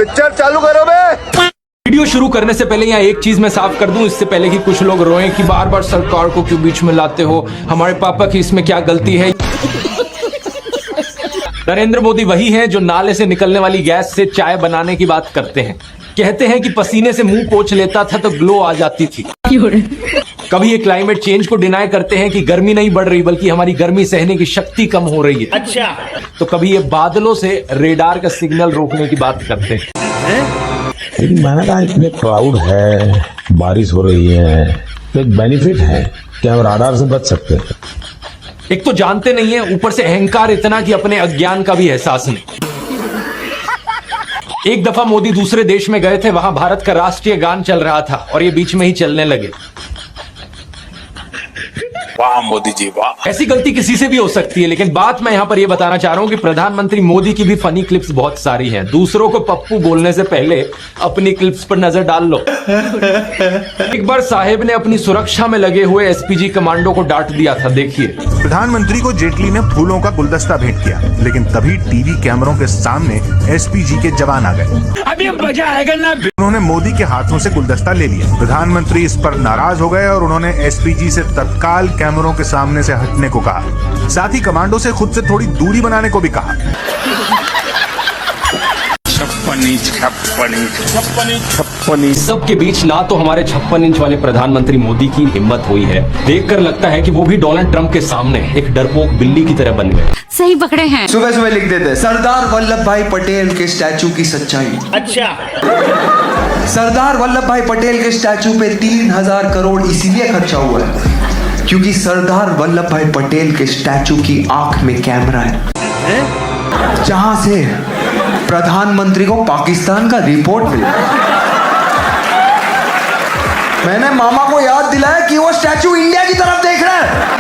Picture चालू करो बे। Video शुरू करने से पहले यहाँ एक चीज मैं साफ कर दूं, इससे पहले कि कुछ लोग रोएं कि बार बार सरकार को क्यों बीच में लाते हो, हमारे पापा की इसमें क्या गलती है। नरेंद्र मोदी वही हैं जो नाले से निकलने वाली गैस से चाय बनाने की बात करते हैं। कहते हैं कि पसीने से मुंह पोंछ लेता था तो ग्लो आ जाती थी। कभी ये क्लाइमेट चेंज को डिनाई करते हैं कि गर्मी नहीं बढ़ रही बल्कि हमारी गर्मी सहने की शक्ति कम हो रही है। अच्छा, तो कभी ये बादलों से रेडार का सिग्नल रोकने की बात करते हैं। लेकिन मैंने कहा इतने क्लाउड है, बारिश हो रही है, तो एक बेनिफिट है कि हम राडार से बच सकते हैं। एक तो जानते नहीं है, ऊपर से अहंकार इतना कि अपने अज्ञान का भी एहसास नहीं। एक दफा मोदी दूसरे देश में गए थे, वहां भारत का राष्ट्रीय गान चल रहा था और ये बीच में ही चलने लगे। वाह मोदी जी वाह। ऐसी गलती किसी से भी हो सकती है, लेकिन बात मैं यहां पर यह बताना चाह रहा हूं कि प्रधानमंत्री मोदी की भी फनी क्लिप्स बहुत सारी हैं। दूसरों को पप्पू बोलने से पहले अपनी क्लिप्स पर नजर डाल लो। एक बार साहेब ने अपनी सुरक्षा में लगे हुए एसपीजी कमांडो को डांट दिया था, देखिए। प्रधानमंत्री को जेटली ने फूलों का गुलदस्ता भेंट किया, लेकिन तभी टीवी कैमरों के सामने एसपीजी के जवान आ गए। अभी मजा आएगा ना। उन्होंने मोदी के हाथों से गुलदस्ता ले लिया। प्रधानमंत्री इस पर नाराज हो गए और उन्होंने एसपीजी से तत्काल कैमरों के सामने से हटने को कहा। साथ ही कमांडो से खुद से थोड़ी दूरी बनाने को भी कहा। छप्पन सबके बीच ना तो हमारे 56 इंच वाले प्रधानमंत्री मोदी की हिम्मत हुई है। देखकर लगता है कि वो भी डोनाल्ड ट्रंप के सामने एक डरपोक बिल्ली की तरह बन गए। सही पकड़े हैं। सुबह सुबह लिख देते सरदार वल्लभ भाई पटेल के स्टैचू की सच्चाई। अच्छा, सरदार वल्लभ भाई पटेल के स्टैचू पे 3000 करोड़ इसीलिए खर्चा हुआ है क्योंकि सरदार वल्लभ भाई पटेल के स्टैचू की आंख में कैमरा है, जहां से प्रधानमंत्री को पाकिस्तान का रिपोर्ट मिला। मैंने मामा को याद दिलाया कि वो स्टैचू इंडिया की तरफ देख रहा है।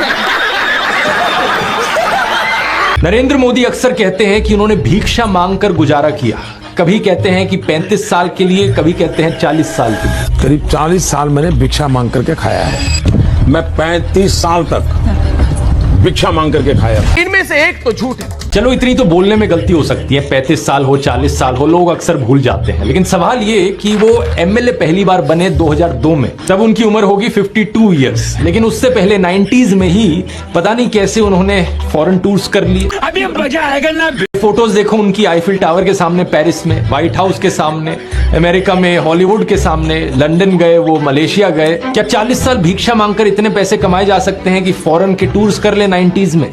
नरेंद्र मोदी अक्सर कहते हैं कि उन्होंने भिक्षा मांगकर गुजारा किया। कभी कहते हैं कि 35 साल के लिए, कभी कहते हैं 40 साल के लिए। करीब 40 साल मैंने भिक्षा मांग करके खाया है। मैं 35 साल तक भिक्षा मांग करके खाया। इनमें से एक तो झूठ है। चलो इतनी तो बोलने में गलती हो सकती है, 35 साल हो 40 साल हो, लोग अक्सर भूल जाते हैं। लेकिन सवाल ये कि वो एमएलए पहली बार बने 2002 में, तब उनकी उम्र होगी 52 इयर्स। लेकिन उससे पहले 90s में ही पता नहीं कैसे उन्होंने फॉरेन टूर्स कर लिए। अभी मजा आएगा ना। फोटोज देखो उनकी आईफिल टावर के सामने पेरिस में, व्हाइट हाउस के सामने अमेरिका में, हॉलीवुड के सामने, लंदन गए, वो मलेशिया गए। क्या 40 साल भिक्षा मांगकर इतने पैसे कमाए जा सकते हैं कि फॉरेन के टूर्स कर ले 90s में?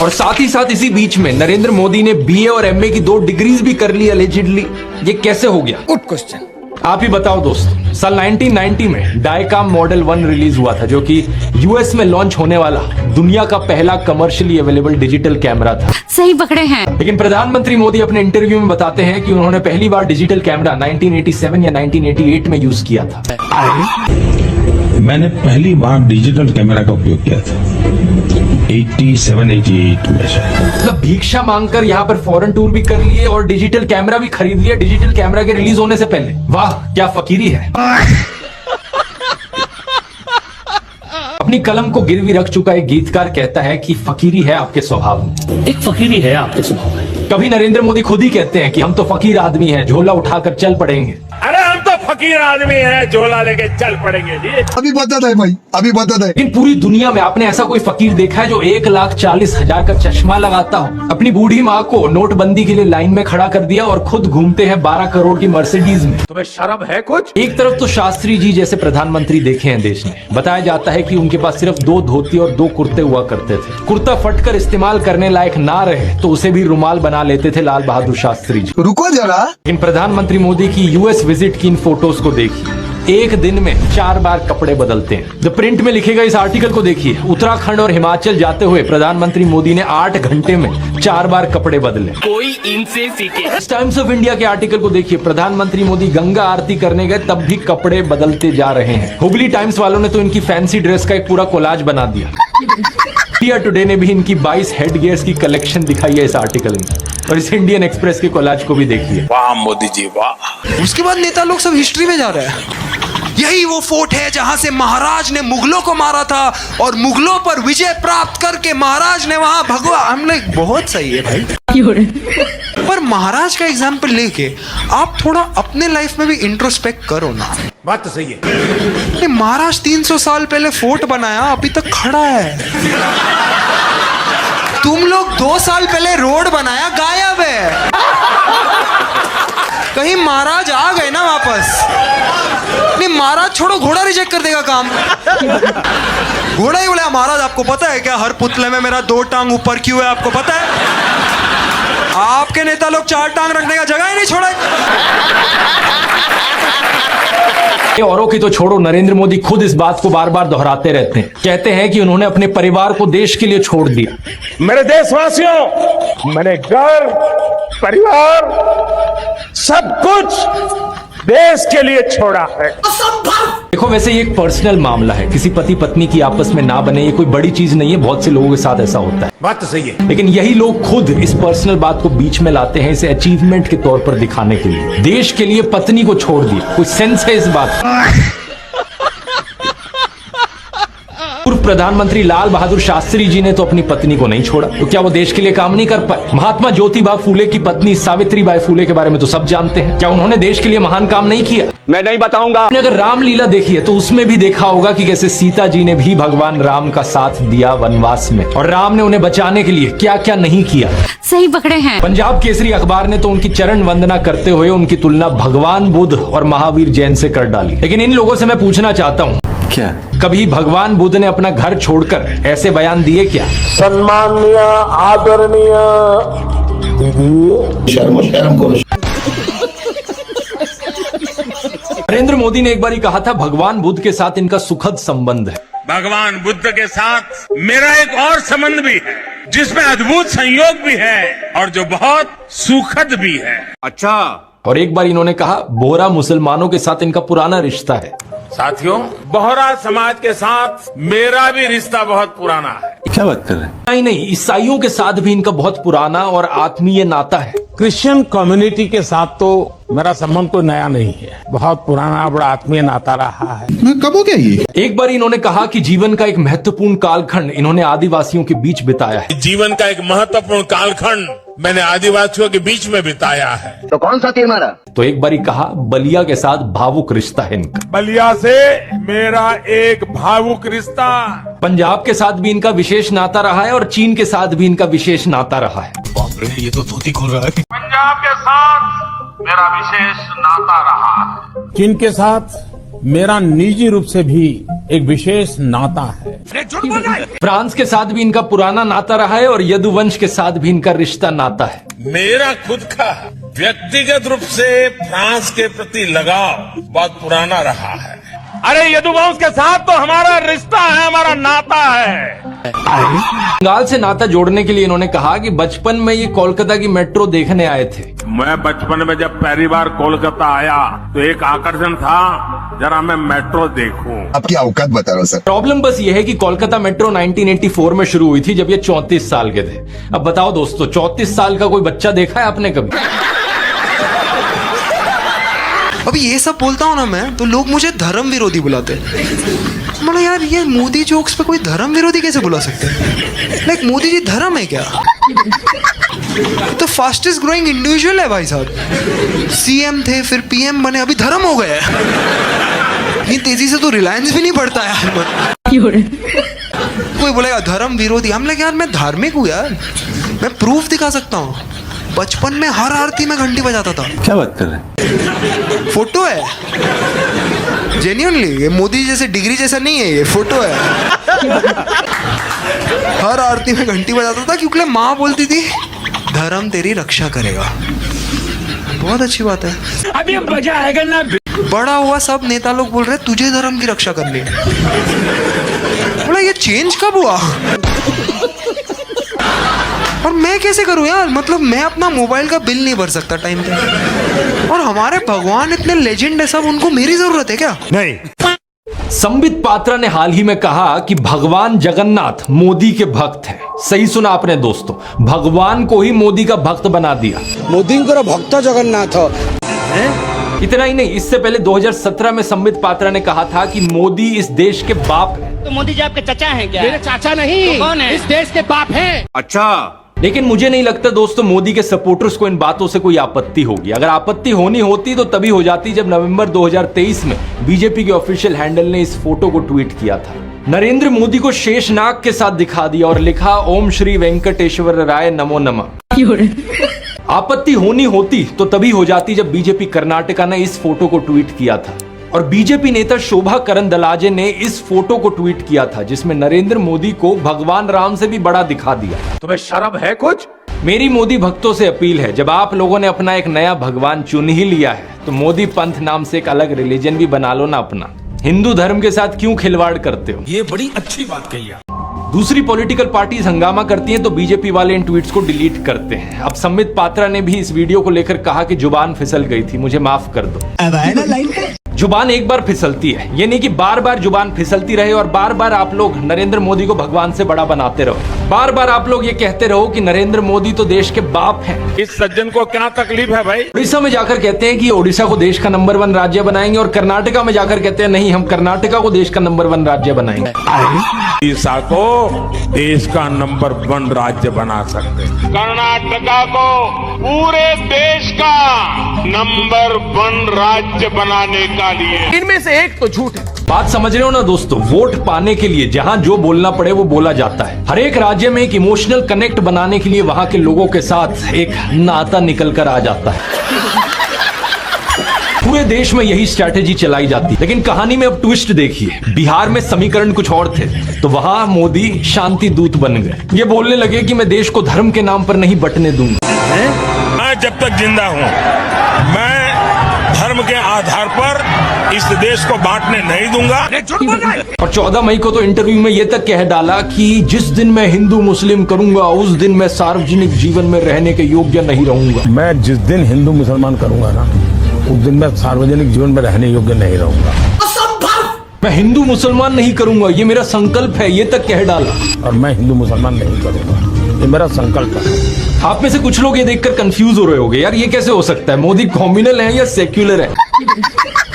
और साथ ही साथ इसी बीच में नरेंद्र मोदी ने बीए और एमए की 2 डिग्रीज भी कर ली अलेजिडली। ये कैसे हो गया? Good question. आप ही बताओ दोस्त। साल 1990 में डायकाम मॉडल 1 रिलीज हुआ था, जो कि यूएस में लॉन्च होने वाला दुनिया का पहला कमर्शियली अवेलेबल डिजिटल कैमरा था। सही पकड़े हैं। लेकिन प्रधानमंत्री मोदी अपने इंटरव्यू में बताते हैं कि उन्होंने पहली बार डिजिटल कैमरा 1987 या 1988 में यूज किया था। मैंने पहली बार डिजिटल कैमरा का उपयोग किया था 87-88 में। मतलब भिक्षा मांगकर यहाँ पर फॉरेन टूर भी कर लिए और डिजिटल कैमरा भी खरीद लिया डिजिटल कैमरा के रिलीज होने से पहले। वाह क्या फकीरी है। अपनी कलम को गिरवी रख चुका एक गीतकार कहता है कि फकीरी है आपके स्वभाव में। एक फकीरी है आपके स्वभाव में। कभी नरेंद्र मोदी खुद ही कहते हैं कि हम तो फकीर आदमी हैं, झोला उठाकर चल पड़ेंगे। अरे हम तो फकीर आदमी है, झोला लेके चल पड़ेंगे जी। अभी बता है भाई, अभी बता है। लेकिन पूरी दुनिया में आपने ऐसा कोई फकीर देखा है जो 1,40,000 का चश्मा लगाता हो, अपनी बूढ़ी माँ को नोटबंदी के लिए लाइन में खड़ा कर दिया और खुद घूमते हैं 12 करोड़ की मर्सिडीज में? तुम्हें शर्म है कुछ? एक तरफ तो शास्त्री जी जैसे प्रधानमंत्री देखे हैं देश ने। बताया जाता है कि उनके पास सिर्फ 2 धोती और 2 कुर्ते हुआ करते थे। कुर्ता फटकर इस्तेमाल करने लायक ना रहे तो उसे भी रुमाल बना लेते थे लाल बहादुर शास्त्री जी। रुको जरा। लेकिन प्रधानमंत्री मोदी की यूएस विजिट की इन फोटोज को देखिए। एक दिन में 4 बार कपड़े बदलते हैं। द प्रिंट में लिखे गए इस आर्टिकल को देखिए। उत्तराखंड और हिमाचल जाते हुए प्रधानमंत्री मोदी ने 8 घंटे में 4 बार कपड़े बदले। कोई इनसे सीखे। टाइम्स ऑफ इंडिया के आर्टिकल को देखिए। प्रधानमंत्री मोदी गंगा आरती करने गए तब भी कपड़े बदलते जा रहे हैं। हुबली टाइम्स वालों ने तो इनकी फैंसी ड्रेस का एक पूरा कोलाज बना दिया। इंडिया टुडे ने भी इनकी 22 हेड गियर्स की कलेक्शन दिखाई है इस आर्टिकल में। और इस इंडियन एक्सप्रेस के कोलाज को भी देखिए। वाह मोदी जी वाह। उसके बाद नेता लोग सब हिस्ट्री में जा रहे हैं। यही वो फोर्ट है जहां से महाराज ने मुगलों को मारा था और मुगलों पर विजय प्राप्त करके महाराज ने वहां भगवा। हम लोग बहुत सही है भाई। पर महाराज का एग्जाम्पल लेके आप थोड़ा अपने लाइफ में भी इंट्रोस्पेक्ट करो ना। बात तो सही है। नहीं, महाराज 300 साल पहले फोर्ट बनाया, अभी तक खड़ा है। तुम लोग 2 साल पहले रोड बनाया, गायब है। कहीं महाराज आ गए ना वापस। नहीं, महाराज छोड़ो, घोड़ा रिजेक्ट कर देगा काम। घोड़ा ही बोला, महाराज आपको पता है क्या हर पुतले में मेरा 2 टांग ऊपर क्यों है, आपको पता है? आपके नेता लोग 4 टांग रखने का जगह ही नहीं छोड़ा। ये औरों की तो छोड़ो, नरेंद्र मोदी खुद इस बात को बार बार दोहराते रहते हैं। कहते हैं कि उन्होंने अपने परिवार को देश के लिए छोड़ दिया। मेरे देशवासियों, मैंने घर, परिवार, सब कुछ देश के लिए छोड़ा है। देखो, वैसे ये एक पर्सनल मामला है, किसी पति पत्नी की आपस में ना बने, ये कोई बड़ी चीज नहीं है। बहुत से लोगों के साथ ऐसा होता है। बात तो सही है। लेकिन यही लोग खुद इस पर्सनल बात को बीच में लाते हैं, इसे अचीवमेंट के तौर पर दिखाने के लिए। देश के लिए पत्नी को छोड़ दिया, कोई सेंस है इस बात? पूर्व प्रधानमंत्री लाल बहादुर शास्त्री जी ने तो अपनी पत्नी को नहीं छोड़ा, तो क्या वो देश के लिए काम नहीं कर पाए? महात्मा ज्योतिबा फूले की पत्नी सावित्रीबाई फूले के बारे में तो सब जानते हैं। क्या उन्होंने देश के लिए महान काम नहीं किया? मैं नहीं बताऊंगा। आपने अगर रामलीला देखी है तो उसमें भी देखा होगा कि कैसे सीता जी ने भी भगवान राम का साथ दिया वनवास में, और राम ने उन्हें बचाने के लिए क्या क्या नहीं किया। सही पकड़े हैं। पंजाब केसरी अखबार ने तो उनकी चरण वंदना करते हुए उनकी तुलना भगवान बुद्ध और महावीर जैन से कर डाली। लेकिन इन लोगों से मैं पूछना चाहता हूँ, क्या कभी भगवान बुद्ध ने अपना घर छोड़कर ऐसे बयान दिए क्या? सम्माननीय, आदरणीय नरेंद्र मोदी ने एक बार कहा था, भगवान बुद्ध के साथ इनका सुखद संबंध है। भगवान बुद्ध के साथ मेरा एक और संबंध भी है, जिसमें अद्भुत संयोग भी है और जो बहुत सुखद भी है। अच्छा। और एक बार इन्होंने कहा, बोहरा मुसलमानों के साथ इनका पुराना रिश्ता है। साथियों, बोहरा समाज के साथ मेरा भी रिश्ता बहुत पुराना है। क्या बात कर रहे हैं? नहीं, ईसाइयों के साथ भी इनका बहुत पुराना और आत्मीय नाता है। क्रिश्चियन कम्युनिटी के साथ तो मेरा संबंध कोई नया नहीं है, बहुत पुराना बड़ा आत्मीय नाता रहा है। कब हो गया ये? एक बार इन्होंने कहा कि जीवन का एक महत्वपूर्ण कालखंड इन्होंने आदिवासियों के बीच बिताया है। जीवन का एक महत्वपूर्ण कालखंड मैंने आदिवासियों के बीच में बिताया है। तो कौन सा तीर मारा? तो एक बारी कहा, बलिया के साथ भावुक रिश्ता है इनका। बलिया से मेरा एक भावुक रिश्ता। पंजाब के साथ भी इनका विशेष नाता रहा है और चीन के साथ भी इनका विशेष नाता रहा है। ये तो धोती खोल रहा है। पंजाब के साथ मेरा विशेष नाता रहा है। चीन के साथ मेरा निजी रूप से भी एक विशेष नाता है। फ्रांस के साथ भी इनका पुराना नाता रहा है और यदुवंश के साथ भी इनका रिश्ता नाता है। मेरा खुद का व्यक्तिगत रूप से फ्रांस के प्रति लगाव बहुत पुराना रहा है। अरे यदुवंश के साथ तो हमारा रिश्ता है, हमारा नाता है। बंगाल से नाता जोड़ने के लिए इन्होंने कहा कि बचपन में ये कोलकाता की मेट्रो देखने आए थे। मैं बचपन में जब पहली बार कोलकाता आया तो एक आकर्षण था, जरा मैं मेट्रो देखूं। आपकी औकात बता रहा हूँ सर। प्रॉब्लम बस ये है कि कोलकाता मेट्रो 1984 में शुरू हुई थी, जब ये 34 साल के थे। अब बताओ दोस्तों, 34 साल का कोई बच्चा देखा है आपने कभी? अभी ये सब बोलता हूँ ना मैं, तो लोग मुझे धर्म विरोधी बुलाते हैं। मतलब यार, ये मोदी जोक्स पे कोई धर्म विरोधी कैसे बुला सकते हैं? लाइक मोदी जी धर्म है क्या? तो फास्टेस्ट ग्रोइंग इंडिविजुअल है भाई साहब। सीएम थे, फिर पीएम बने, अभी धर्म हो गए। इतनी तेजी से तो रिलायंस भी नहीं बढ़ता यार। कोई बोलेगा धर्म विरोधी, हम लोग यार मैं धार्मिक हूँ यार, मैं प्रूफ दिखा सकता हूँ। बचपन में हर आरती में घंटी बजाता था। क्या बात कर रहे हैं? फोटो है, जेन्युइनली। ये मोदी जैसे डिग्री जैसा नहीं है, ये फोटो है। हर आरती में घंटी बजाता था क्योंकि माँ बोलती थी धर्म तेरी रक्षा करेगा। बहुत अच्छी बात है। अभी मजा आएगा ना। बड़ा हुआ सब नेता लोग बोल रहे तुझे धर्म की रक्षा करनी है। बोला ये चेंज कब हुआ? और मैं कैसे करूं यार? मतलब मैं अपना मोबाइल का बिल नहीं भर सकता टाइम पे, और हमारे भगवान इतने लेजेंड है सब, उनको मेरी जरूरत है क्या? नहीं। संबित पात्रा ने हाल ही में कहा कि भगवान जगन्नाथ मोदी के भक्त हैं। सही सुना आपने दोस्तों, भगवान को ही मोदी का भक्त बना दिया। मोदी भक्त जगन्नाथ। इतना ही नहीं, इससे पहले 2017 में संबित पात्रा ने कहा था कि मोदी इस देश के बाप हैं। तो मोदी जी आपके चाचा हैं क्या? मेरे चाचा नहीं, तो कौन है? इस देश के बाप हैं। अच्छा। लेकिन मुझे नहीं लगता दोस्तों मोदी के सपोर्टर्स को इन बातों से कोई आपत्ति होगी। अगर आपत्ति होनी होती तो तभी हो जाती जब नवंबर 2023 में बीजेपी के ऑफिशियल हैंडल ने इस फोटो को ट्वीट किया था। नरेंद्र मोदी को शेषनाग के साथ दिखा दिया और लिखा ओम श्री वेंकटेश्वर राय नमो नमः। आपत्ति होनी होती तो तभी हो जाती जब बीजेपी कर्नाटका ने इस फोटो को ट्वीट किया था और बीजेपी नेता शोभा करंदलाजे ने इस फोटो को ट्वीट किया था जिसमें नरेंद्र मोदी को भगवान राम से भी बड़ा दिखा दिया। तुम्हें शर्म है कुछ? मेरी मोदी भक्तों से अपील है, जब आप लोगों ने अपना एक नया भगवान चुन ही लिया है तो मोदी पंथ नाम से एक अलग रिलीजन भी बना लो ना अपना। हिंदू धर्म के साथ क्यों खिलवाड़ करते हो? ये बड़ी अच्छी बात कही है। दूसरी पॉलिटिकल पार्टीज हंगामा करती हैं तो बीजेपी वाले इन ट्वीट्स को डिलीट करते हैं। अब संबित पात्रा ने भी इस वीडियो को लेकर कहा कि जुबान फिसल गई थी, मुझे माफ कर दो। जुबान एक बार फिसलती है, ये नहीं कि बार बार जुबान फिसलती रहे और बार बार आप लोग नरेंद्र मोदी को भगवान से बड़ा बनाते रहो। बार बार आप लोग ये कहते रहो कि नरेंद्र मोदी तो देश के बाप हैं। इस सज्जन को क्या तकलीफ है भाई? उड़ीसा में जाकर कहते हैं कि ओडिशा को देश का नंबर 1 राज्य बनाएंगे और कर्नाटका में जाकर कहते हैं नहीं, हम कर्नाटका को देश का नंबर 1 राज्य बनाएंगे। ओडिशा को देश का नंबर 1 राज्य बना सकते हैं। कर्नाटका को पूरे देश का नंबर 1 राज्य बनाने का लिए इनमें से एक तो झूठ है। बात समझ रहे हो ना दोस्तों? वोट पाने के लिए जहां जो बोलना पड़े वो बोला जाता है। हर एक राज्य में एक इमोशनल कनेक्ट बनाने के लिए वहां के लोगों के साथ एक नाता निकल कर आ जाता है। पूरे देश में यही स्ट्रैटेजी चलाई जाती है। लेकिन कहानी में अब ट्विस्ट देखिए, बिहार में समीकरण कुछ और थे तो वहां मोदी शांति दूत बन गए। ये बोलने लगे कि मैं देश को धर्म के नाम पर नहीं बंटने दूंगा। मैं जब तक जिंदा हूं मैं धर्म के आधार पर इस देश को बांटने नहीं दूंगा। और 14 मई को तो इंटरव्यू में ये तक कह डाला कि जिस दिन मैं हिंदू मुस्लिम करूंगा उस दिन मैं सार्वजनिक जीवन में रहने के योग्य नहीं रहूंगा। मैं जिस दिन हिंदू मुसलमान करूंगा ना उस दिन मैं सार्वजनिक जीवन में रहने योग्य नहीं रहूंगा। मैं हिंदू मुसलमान नहीं करूंगा, ये मेरा संकल्प है, ये तक कह डाला। और मैं हिंदू मुसलमान नहीं करूंगा, ये मेरा संकल्प है। आप में से कुछ लोग ये देखकर कंफ्यूज हो रहे होंगे, यार ये कैसे हो सकता है? मोदी कॉम्युनल है या सेक्युलर है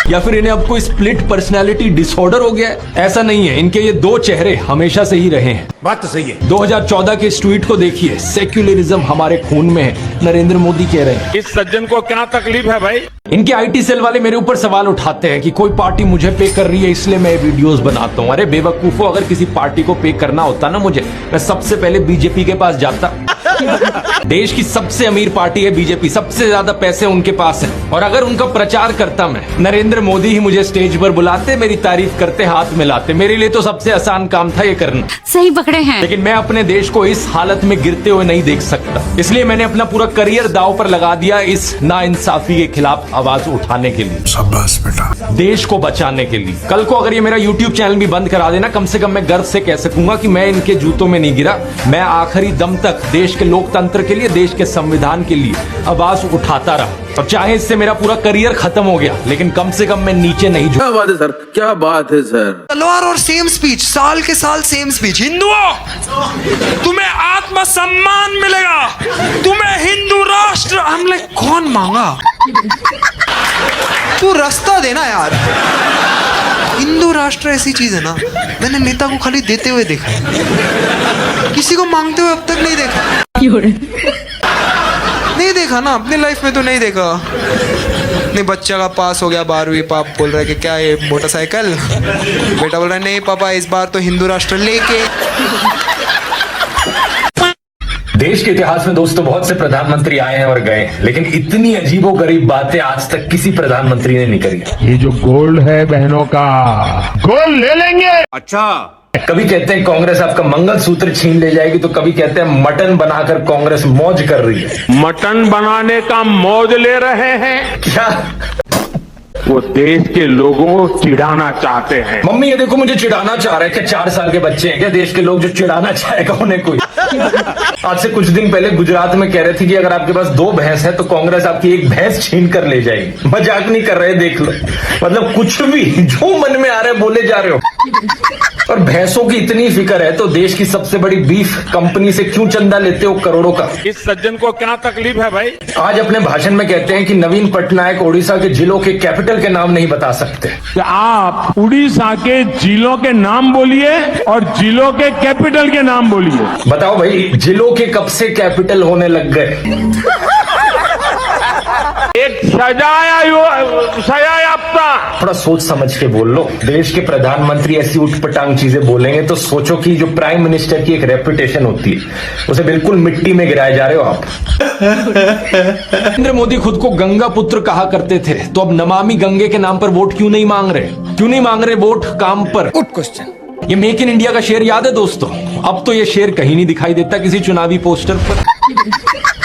या फिर इन्हें अब कोई स्प्लिट पर्सनैलिटी डिसऑर्डर हो गया है? ऐसा नहीं है, इनके ये 2 चेहरे हमेशा से ही रहे हैं। बात तो सही है। 2014 के इस ट्वीट को देखिए, सेक्युलरिज्म हमारे खून में है, नरेंद्र मोदी कह रहे हैं। इस सज्जन को क्या तकलीफ है भाई? इनके आईटी सेल वाले मेरे ऊपर सवाल उठाते हैं कि कोई पार्टी मुझे पे कर रही है इसलिए मैं वीडियोस बनाता हूँ। अरे बेवकूफो, अगर किसी पार्टी को पे करना होता ना मुझे, मैं सबसे पहले बीजेपी के पास जाता। देश की सबसे अमीर पार्टी है बीजेपी, सबसे ज्यादा पैसे उनके पास हैं। और अगर उनका प्रचार करता मैं, नरेंद्र मोदी ही मुझे स्टेज पर बुलाते, मेरी तारीफ करते, हाथ मिलाते। मेरे लिए तो सबसे आसान काम था ये करना। सही पकड़े हैं। लेकिन मैं अपने देश को इस हालत में गिरते हुए नहीं देख सकता, इसलिए मैंने अपना पूरा करियर दांव पर लगा दिया इस नाइंसाफी के खिलाफ आवाज उठाने के लिए, शाबाश बेटा, देश को बचाने के लिए। कल को अगर ये मेरा YouTube चैनल भी बंद करा देना, कम से कम मैं गर्व से कह सकूंगा कि मैं इनके जूतों में नहीं गिरा। मैं आखिरी दम तक देश के लोकतंत्र के लिए, देश के संविधान के लिए आवाज उठाता रहा। और चाहे इससे मेरा पूरा करियर खत्म हो गया, लेकिन कम से कम मैं नीचे नहीं झुका। क्या बात है सर, क्या बात है सर। तलवार और सेम स्पीच, साल के साल सेम स्पीच। हिंदुओं, तुम्हें आत्मसम्मान मिलेगा, तुम्हें हिंदू राष्ट्र। हमने कौन मांगा? तू रास्ता देना यार। हिंदू राष्ट्र ऐसी चीज है ना, मैंने नेता को खाली देते हुए देखा है, किसी को मांगते हुए अब तक नहीं देखा। नहीं देखा ना अपनी लाइफ में, तो नहीं देखा। नहीं, बच्चा का पास हो गया 12वीं, पाप बोल रहा है कि क्या है मोटरसाइकिल, बेटा बोल रहा है नहीं पापा इस बार तो हिंदू राष्ट्र लेके। देश के इतिहास में दोस्तों बहुत से प्रधानमंत्री आए हैं और गए, लेकिन इतनी अजीबोगरीब बातें आज तक किसी प्रधानमंत्री ने नहीं करी। ये जो गोल्ड है बहनों का, गोल्ड ले लेंगे। अच्छा, कभी कहते हैं कांग्रेस आपका मंगलसूत्र छीन ले जाएगी, तो कभी कहते हैं मटन बनाकर कांग्रेस मौज कर रही है। मटन बनाने का मौज ले रहे हैं क्या? वो देश के लोगों को चिढ़ाना चाहते हैं। मम्मी ये देखो मुझे चिढ़ाना चाह रहे हैं। क्या 4 साल के बच्चे हैं क्या देश के लोग जो चिढ़ाना चाहेगा उन्हें कोई? आज से कुछ दिन पहले गुजरात में कह रहे थे कि अगर आपके पास 2 भैंस है तो कांग्रेस आपकी 1 भैंस छीन कर ले जाएगी। मजाक नहीं कर रहे, देख लो। मतलब कुछ भी जो मन में आ रहा है बोले जा रहे हो। और भैंसों की इतनी फिक्र है तो देश की सबसे बड़ी बीफ कंपनी से क्यों चंदा लेते हो करोड़ों का? इस सज्जन को क्या तकलीफ है भाई? आज अपने भाषण में कहते हैं कि नवीन पटनायक ओडिशा के जिलों के कैपिटल के नाम नहीं बता सकते। कि आप उड़ीसा के जिलों के नाम बोलिए और जिलों के कैपिटल के नाम बोलिए। बताओ भाई, जिलों के कब से कैपिटल होने लग गए? एक सजायाफ्ता। थोड़ा सोच समझ के बोल लो। देश के प्रधानमंत्री ऐसी उठपटांग चीजें बोलेंगे तो सोचो कि जो प्राइम मिनिस्टर की एक रेपुटेशन होती है उसे बिल्कुल मिट्टी में गिराए जा रहे हो आप। नरेंद्र मोदी खुद को गंगा पुत्र कहा करते थे, तो अब नमामि गंगे के नाम पर वोट क्यों नहीं मांग रहे? क्यों नहीं मांग रहे वोट काम पर? Good question. ये मेक इन इंडिया का शेर याद है दोस्तों? अब तो ये शेर कहीं नहीं दिखाई देता किसी चुनावी पोस्टर पर।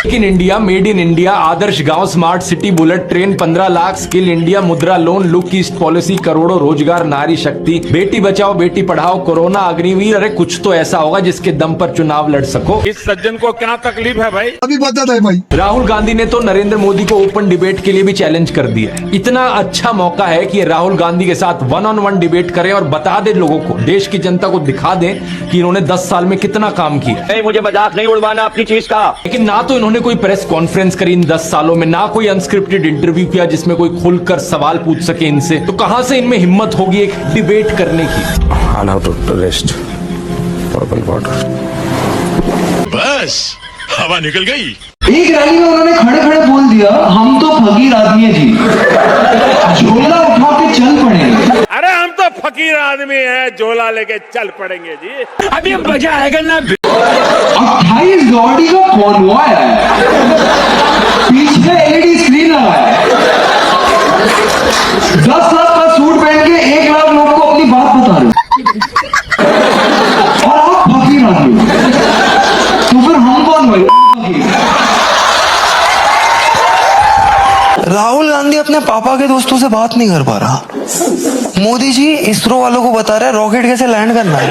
Make in India, made in India, आदर्श गांव, smart city, bullet train, 15 lakh, skill India, Mudra loan, look east policy, करोड़ों रोजगार, नारी शक्ति, बेटी बचाओ बेटी पढ़ाओ, कोरोना, अग्निवीर। अरे कुछ तो ऐसा होगा जिसके दम पर चुनाव लड़ सको। इस सज्जन को क्या तकलीफ है भाई? अभी बता दे भाई। राहुल गांधी ने तो नरेंद्र मोदी को ओपन डिबेट के लिए भी चैलेंज कर दिया है। इतना अच्छा मौका है कि राहुल गांधी के साथ 1-on-1 डिबेट करें और बता दे लोगों को, देश की जनता को दिखा दें कि इन्होंने 10 साल में कितना काम किया। नहीं, मुझे मजाक नहीं उड़वाना अपनी चीज का। लेकिन ना तो इन्होंने कोई प्रेस कॉन्फ्रेंस करी इन 10 सालों में, ना कोई अनस्क्रिप्टेड इंटरव्यू किया जिसमें कोई खुलकर सवाल पूछ सके इनसे। तो कहां से इनमें हिम्मत होगी एक डिबेट करने की? बस हवा निकल गई। एक रैली में उन्होंने खड़े खड़े बोल दिया, हम तो फकीर आदमी है जी, झोला उठा के चल पड़े। अरे हम तो फकीर आदमी हैं, झोला लेके चल पड़ेंगे जी। अभी मजा आएगा ना। 28 गाड़ी का कॉन्वॉय है, पीछे LED स्क्रीन लगा है, 10 लाख का सूट पहन के 1 लाख लोगों को अपनी बात बता रहे हो और आप फकीर आदमी हो, तो फिर हम कौन भाई? राहुल गांधी अपने पापा के दोस्तों से बात नहीं कर पा रहा। मोदी जी इसरो वालों को बता रहे हैं रॉकेट कैसे लैंड करना है।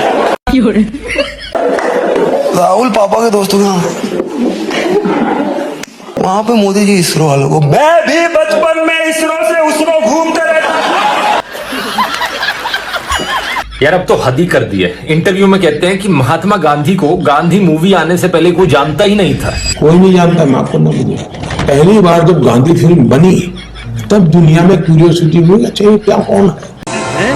राहुल पापा के दोस्तों के वहां पे मोदी जी इसरो वालों को, मैं भी बचपन में इसरो से उसरो घूमते रहता। यार अब तो हद ही कर दी है। इंटरव्यू में कहते हैं कि महात्मा गांधी को गांधी मूवी आने से पहले कोई जानता ही नहीं था। कोई नहीं जानता, माफ करना मुझे। पहली बार जब गांधी फिल्म बनी तब दुनिया में क्यूरियोसिटी हुई, अच्छा ये क्या कौन है?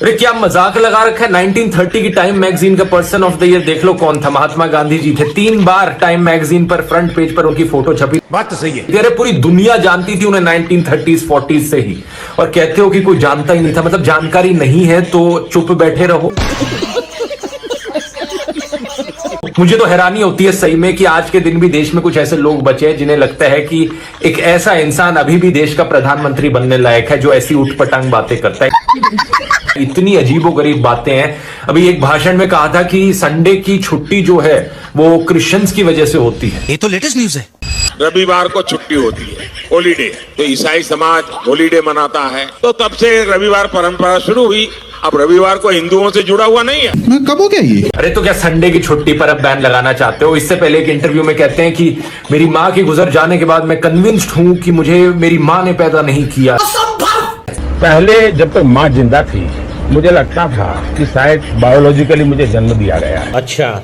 अरे क्या मजाक लगा रखा है? 1930 की टाइम मैगजीन का पर्सन ऑफ द ईयर देख लो कौन था? महात्मा गांधी जी थे। 3 बार टाइम मैगजीन पर फ्रंट पेज पर उनकी फोटो छपी। बात तो सही है। अरे पूरी दुनिया जानती थी उन्हें 1930s 40s से ही, और कहते हो कि कोई जानता ही नहीं था। मतलब जानकारी नहीं है तो चुप बैठे रहो। मुझे तो हैरानी होती है सही में कि आज के दिन भी देश में कुछ ऐसे लोग बचे हैं जिन्हें लगता है कि एक ऐसा इंसान अभी भी देश का प्रधानमंत्री बनने लायक है जो ऐसी उठपटांग बातें करता है। इतनी अजीबोगरीब बातें हैं। अभी एक भाषण में कहा था कि संडे की छुट्टी जो है वो क्रिश्चियंस की वजह से होती है। ये तो लेटेस्ट न्यूज है। रविवार को छुट्टी होती है, हॉलीडे। तो ईसाई समाज हॉलीडे मनाता है, तो तब से रविवार परंपरा शुरू हुई। अब रविवार को हिंदुओं से जुड़ा हुआ नहीं है। कब हो गया ये? अरे तो क्या संडे की छुट्टी पर अब बैन लगाना चाहते हो? इससे पहले एक इंटरव्यू में कहते हैं कि मेरी माँ के गुजर जाने के बाद मैं कन्विंस्ड हूँ कि मुझे मेरी माँ ने पैदा नहीं किया। पहले जब तक माँ जिंदा थी मुझे लगता था कि शायद बायोलॉजिकली मुझे जन्म दिया गया है। अच्छा,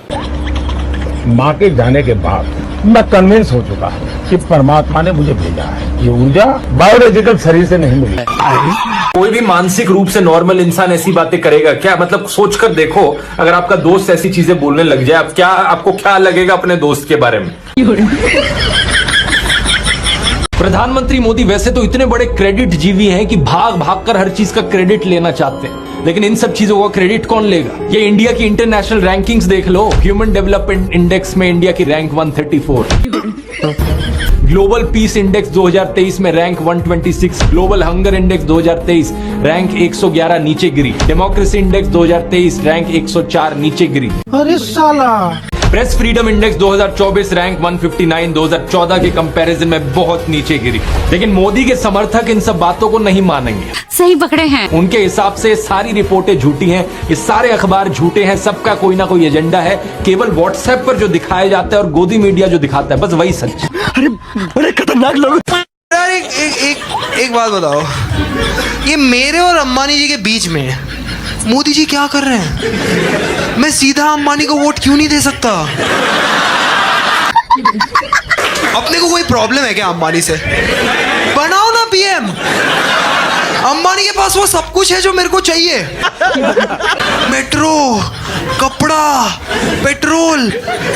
माँ के जाने के बाद मैं कन्विंस हो चुका हूँ कि परमात्मा ने मुझे भेजा है। ये ऊर्जा बायोलॉजिकल शरीर से नहीं मिली। कोई भी मानसिक रूप से नॉर्मल इंसान ऐसी बातें करेगा क्या? मतलब सोचकर देखो, अगर आपका दोस्त ऐसी चीजें बोलने लग जाए, अब क्या आपको क्या लगेगा अपने दोस्त के बारे में? प्रधानमंत्री मोदी वैसे तो इतने बड़े क्रेडिट जीवी हैं कि भाग भाग कर हर चीज का क्रेडिट लेना चाहते हैं, लेकिन इन सब चीजों का क्रेडिट कौन लेगा? ये इंडिया की इंटरनेशनल रैंकिंग्स देख लो। ह्यूमन डेवलपमेंट इंडेक्स में इंडिया की रैंक 134, ग्लोबल पीस इंडेक्स 2023 में rank 126, global hunger index 2023 rank 111 नीचे गिरी, डेमोक्रेसी इंडेक्स 2023 रैंक 104 नीचे गिरी। अरे साला। प्रेस फ्रीडम इंडेक्स 2024 रैंक 159 2014 के कंपैरिजन में बहुत नीचे गिरी। लेकिन मोदी के समर्थक इन सब बातों को नहीं मानेंगे। सही पकड़े हैं। उनके हिसाब से सारी रिपोर्टें झूठी हैं, ये सारे अखबार झूठे हैं, सबका कोई ना कोई एजेंडा है। केवल व्हाट्सएप पर जो दिखाया जाता है और गोदी मीडिया जो दिखाता है बस वही सच। अरे बड़े खतरनाक लोग। यार एक बात बताओ, ये मेरे और अंबानी जी के बीच में मोदी जी क्या कर रहे हैं? मैं सीधा अंबानी को वोट क्यों नहीं दे सकता? अपने को कोई प्रॉब्लम है क्या अंबानी से? बनाओ ना पीएम। अंबानी के पास वो सब कुछ है जो मेरे को चाहिए। मेट्रो, कपड़ा, पेट्रोल,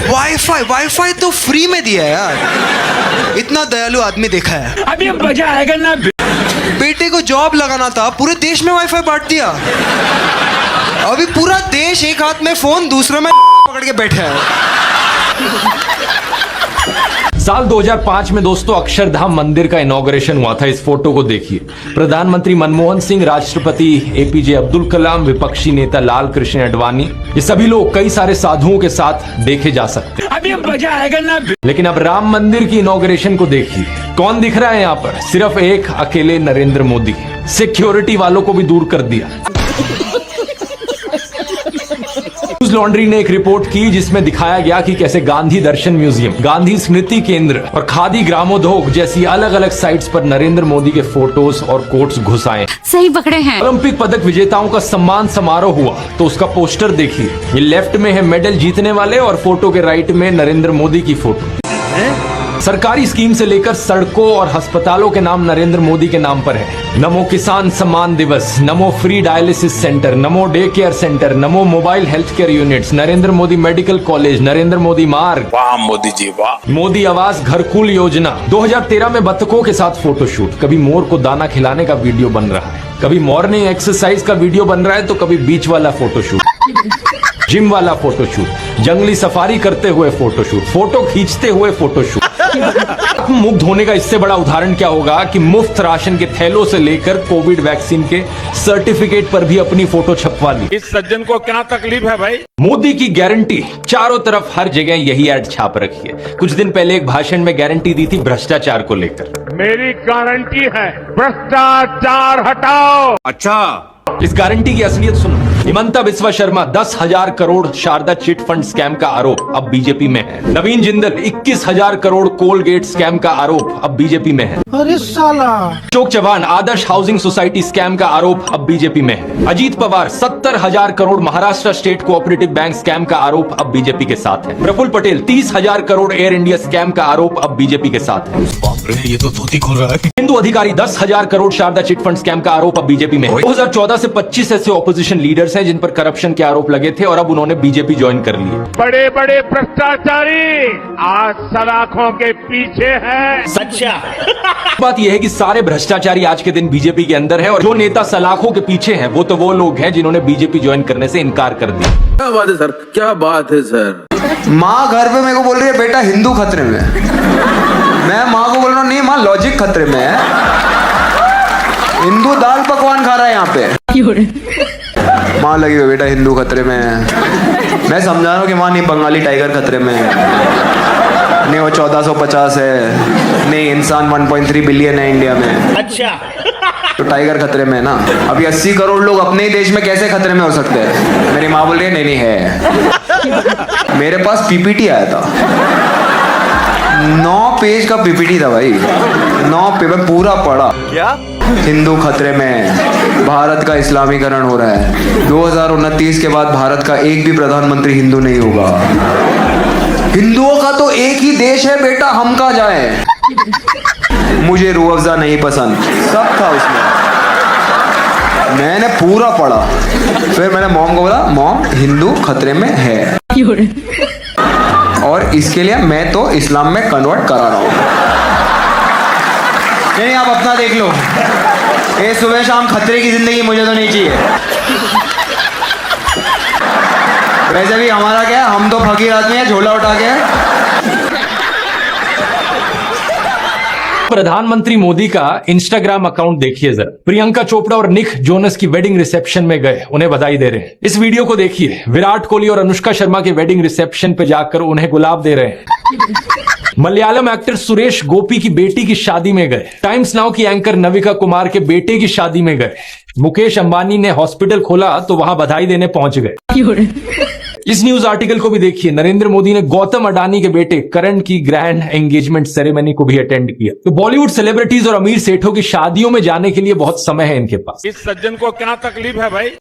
वाईफाई तो फ्री में दिया है यार। इतना दयालु आदमी देखा है। अभी मजा आएगा ना। बेटे को जॉब लगाना था, पूरे देश में वाईफाई बांट दिया। अभी पूरा देश एक हाथ में फोन, दूसरे में पकड़ के बैठा है। साल 2005 में दोस्तों अक्षरधाम मंदिर का इनॉग्रेशन हुआ था। इस फोटो को देखिए। प्रधानमंत्री मनमोहन सिंह, राष्ट्रपति एपीजे अब्दुल कलाम, विपक्षी नेता लाल कृष्ण आडवाणी, ये सभी लोग कई सारे साधुओं के साथ देखे जा सकते हैं। अभी मजा आएगा ना। लेकिन अब राम मंदिर की इनॉग्रेशन को देखिए। कौन दिख रहा है यहाँ पर? सिर्फ एक अकेले नरेंद्र मोदी। सिक्योरिटी वालों को भी दूर कर दिया। न्यूज लॉन्ड्री ने एक रिपोर्ट की जिसमें दिखाया गया कि कैसे गांधी दर्शन म्यूजियम, गांधी स्मृति केंद्र और खादी ग्रामोद्योग जैसी अलग अलग साइट्स पर नरेंद्र मोदी के फोटोज और कोट्स घुसाए। सही पकड़े हैं। ओलंपिक पदक विजेताओं का सम्मान समारोह हुआ तो उसका पोस्टर देखिए। ये लेफ्ट में है मेडल जीतने वाले और फोटो के राइट में नरेंद्र मोदी की फोटो। सरकारी स्कीम से लेकर सड़कों और अस्पतालों के नाम नरेंद्र मोदी के नाम पर है। नमो किसान सम्मान दिवस, नमो फ्री डायलिसिस सेंटर, नमो डे केयर सेंटर, नमो mobile health care units, Narendra Modi medical college, Narendra Modi मार्ग। वाह मोदी जी वाह। मोदी आवास घरकुल योजना। 2013 में बतखों के साथ फोटोशूट। कभी मोर को दाना खिलाने का वीडियो बन रहा है, कभी मॉर्निंग एक्सरसाइज का वीडियो बन रहा है, तो कभी बीच वाला फोटोशूट, जिम वाला फोटोशूट, जंगली सफारी करते हुए फोटोशूट, फोटो खींचते हुए फोटोशूट। मुग्ध होने का इससे बड़ा उदाहरण क्या होगा कि मुफ्त राशन के थैलों से लेकर कोविड वैक्सीन के सर्टिफिकेट पर भी अपनी फोटो छपवा ली। इस सज्जन को क्या तकलीफ है भाई? मोदी की गारंटी, चारों तरफ हर जगह यही एड छाप रखी है। कुछ दिन पहले एक भाषण में गारंटी दी थी भ्रष्टाचार को लेकर। मेरी गारंटी है, भ्रष्टाचार हटाओ। अच्छा, इस गारंटी की असलियत सुनो। Himanta Biswa Sarma 10,000 crore Saradha chit fund scam का आरोप अब बीजेपी में है। नवीन जिंदल 21,000 करोड़ कोलगेट स्कैम का आरोप अब बीजेपी में है। अरे साला। Ashok Chavan Adarsh housing society scam का आरोप अब बीजेपी में है। Ajit Pawar 70,000 crore Maharashtra state cooperative bank scam का आरोप अब बीजेपी के साथ है। Praful Patel 30,000 crore Air India scam का आरोप अब बीजेपी के साथ है। ये तो धोती खोल रहा है। हिंदू Adhikari 10,000 crore Saradha chit fund scam का आरोप अब बीजेपी में है। 2014 से 25 ऐसे ऑपोजिशन लीडर्स हैं जिन पर करप्शन के आरोप लगे थे और अब उन्होंने बीजेपी ज्वाइन कर ली। बड़े बड़े भ्रष्टाचारी आज सलाखों के पीछे हैं। सच्चा। बात यह है कि सारे भ्रष्टाचारी आज के दिन बीजेपी के अंदर है और जो नेता सलाखों के पीछे हैं वो तो वो लोग हैं जिन्होंने बीजेपी ज्वाइन करने से इनकार कर दिया। क्या बात है सर, क्या बात है सर। माँ घर पे मेरे को बोल रही है बेटा हिंदू खतरे में है। मैं माँ को बोल रहा हूँ नहीं माँ लॉजिक खतरे में है। हिंदू दाल पकवान खा रहा है यहाँ पे। माँ लगी हुई बेटा हिंदू खतरे में है। मैं समझा रहा हूँ कि माँ नहीं बंगाली टाइगर खतरे में है, नहीं वो 1450 है, नहीं इंसान 1.3 बिलियन है इंडिया में। अच्छा। तो टाइगर खतरे में है ना। अभी 80 करोड़ लोग अपने ही देश में कैसे खतरे में हो सकते हैं? मेरी माँ बोल रही है नहीं नहीं है। मेरे पास पीपीटी आया था, 9 पेज का पीपीटी था भाई। 9 पेज में पूरा पढ़ा। क्या? हिंदू खतरे में, भारत का इस्लामीकरण हो रहा है, 2029 के बाद भारत का एक भी प्रधानमंत्री हिंदू नहीं होगा, हिंदुओं का तो एक ही देश है बेटा, हम कहाँ जाए। मुझे रूह अफ़ज़ा नहीं पसंद, सब था उसमें। मैंने पूरा पढ़ा। फिर मैंने मॉम को बोला मॉम हिंदू खतरे में है और इसके लिए मैं तो इस्लाम में कन्वर्ट करा रहा हूं। नहीं आप अपना देख लो। ये सुबह शाम खतरे की जिंदगी मुझे तो नहीं चाहिए। वैसे भी हमारा क्या है, हम तो फकीर आदमी है, झोला उठा के। प्रधानमंत्री मोदी का इंस्टाग्राम अकाउंट देखिए जरा। प्रियंका चोपड़ा और निक जोनस की वेडिंग रिसेप्शन में गए, उन्हें बधाई दे रहे हैं। इस वीडियो को देखिए। विराट कोहली और अनुष्का शर्मा के वेडिंग रिसेप्शन पे जाकर उन्हें गुलाब दे रहे हैं। मलयालम एक्टर सुरेश गोपी की बेटी की शादी में गए। टाइम्स नाउ की एंकर नविका कुमार के बेटे की शादी में गए। मुकेश अंबानी ने हॉस्पिटल खोला तो वहां बधाई देने पहुंच गए। इस न्यूज आर्टिकल को भी देखिए। नरेंद्र मोदी ने गौतम अडानी के बेटे करण की ग्रैंड एंगेजमेंट सेरेमनी को भी अटेंड किया। तो बॉलीवुड सेलिब्रिटीज और अमीर सेठों की शादियों में जाने के लिए बहुत समय है इनके पास। इस सज्जन को क्या तकलीफ है भाई?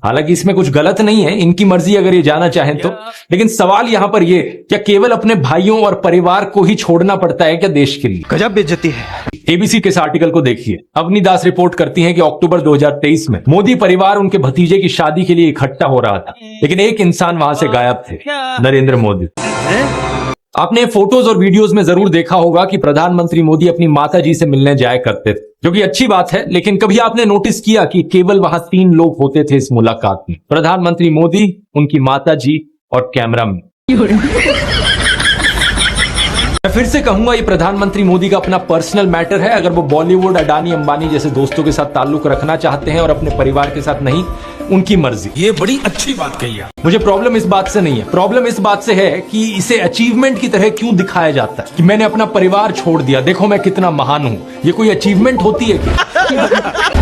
हालांकि इसमें कुछ गलत नहीं है, इनकी मर्जी अगर ये जाना चाहें तो। लेकिन सवाल यहां पर ये, क्या केवल अपने भाइयों और परिवार को ही छोड़ना पड़ता है क्या देश के लिए? गजब बेइज्जती है। एबीसी के इस आर्टिकल को देखिए। अवनी दास रिपोर्ट करती हैं कि अक्टूबर 2023 में मोदी परिवार उनके भतीजे की शादी के लिए इकट्ठा हो रहा था, लेकिन एक इंसान वहां से गायब थे, नरेंद्र मोदी। आपने फोटोज और वीडियोस में जरूर देखा होगा कि प्रधानमंत्री मोदी अपनी माता जी से मिलने जाया करते थे, जो कि अच्छी बात है। लेकिन कभी आपने नोटिस किया कि केवल वहां 3 लोग होते थे इस मुलाकात में? प्रधानमंत्री मोदी, उनकी माता जी और कैमरामैन। मैं फिर से कहूंगा, ये प्रधानमंत्री मोदी का अपना पर्सनल मैटर है। अगर वो बॉलीवुड, अडानी अंबानी जैसे दोस्तों के साथ ताल्लुक रखना चाहते हैं और अपने परिवार के साथ नहीं, उनकी मर्जी। ये बड़ी अच्छी बात कही है। मुझे प्रॉब्लम इस बात से नहीं है, प्रॉब्लम इस बात से है कि इसे अचीवमेंट की तरह क्यों दिखाया जाता है कि मैंने अपना परिवार छोड़ दिया, देखो मैं कितना महान हूं। ये कोई अचीवमेंट होती है क्या?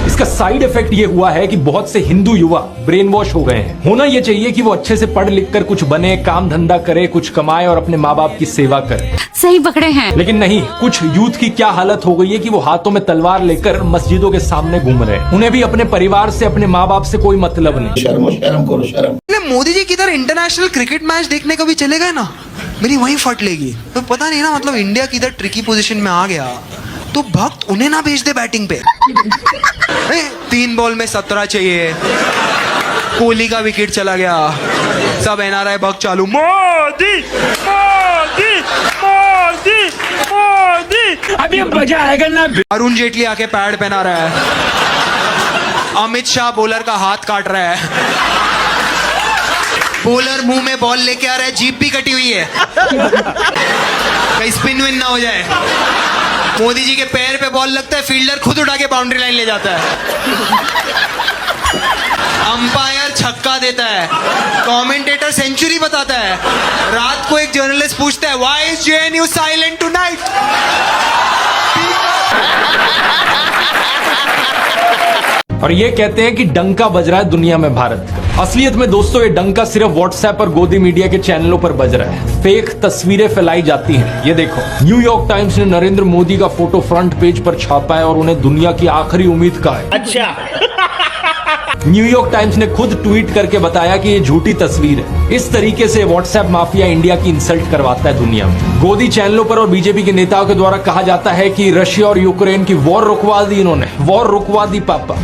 इसका साइड इफेक्ट ये हुआ है कि बहुत से हिंदू युवा ब्रेन वॉश हो गए हैं। होना ये चाहिए कि वो अच्छे से पढ़ लिख कर कुछ बने, काम धंधा करे, कुछ कमाए और अपने माँ बाप की सेवा करे। सही पकड़े हैं। लेकिन नहीं, कुछ यूथ की क्या हालत हो गई है कि वो हाथों में तलवार लेकर मस्जिदों के सामने घूम रहे हैं। उन्हें भी अपने परिवार से, अपने माँ बाप से कोई मतलब नहीं। शर्म करो शर्म। मोदी जी किधर इंटरनेशनल क्रिकेट मैच देखने कभी चले गए ना, मेरी वहीं फट लेगी। तो पता नहीं ना, मतलब इंडिया किधर ट्रिकी पोजीशन में आ गया तो भक्त उन्हें ना भेज दे बैटिंग पे। 3 बॉल में 17 चाहिए, कोहली का विकेट चला गया, सब एनआरआई भक्त चालू, मोदी मोदी मोदी मोदी। अभी मजा आएगा ना। अरुण जेटली आके पैड पहना रहा है, अमित शाह बॉलर का हाथ काट रहा है, बॉलर मुंह में बॉल लेके आ रहा है, जीप भी कटी हुई है, कहीं स्पिन विन ना हो जाए। मोदी जी के पैर पे बॉल लगता है, फील्डर खुद उठा के बाउंड्री लाइन ले जाता है, अंपायर छक्का देता है, कमेंटेटर सेंचुरी बताता है। रात को एक जर्नलिस्ट पूछता है, why is JNU silent tonight? और ये कहते हैं कि डंका बज रहा है दुनिया में भारत का। असलियत में दोस्तों, ये डंका सिर्फ व्हाट्सएप और गोदी मीडिया के चैनलों पर बज रहा है। फेक तस्वीरें फैलाई जाती हैं। ये देखो, न्यूयॉर्क टाइम्स ने नरेंद्र मोदी का फोटो फ्रंट पेज पर छापा है और उन्हें दुनिया की आखिरी उम्मीद कहा है। अच्छा। न्यूयॉर्क टाइम्स ने खुद ट्वीट करके बताया कि ये झूठी तस्वीर है। इस तरीके से व्हाट्सएप माफिया इंडिया की इंसल्ट करवाता है दुनिया में। गोदी चैनलों पर और बीजेपी के नेताओं के द्वारा कहा जाता है कि रशिया और यूक्रेन की वॉर रुकवा दी इन्होंने, वॉर रुकवा दी पापा।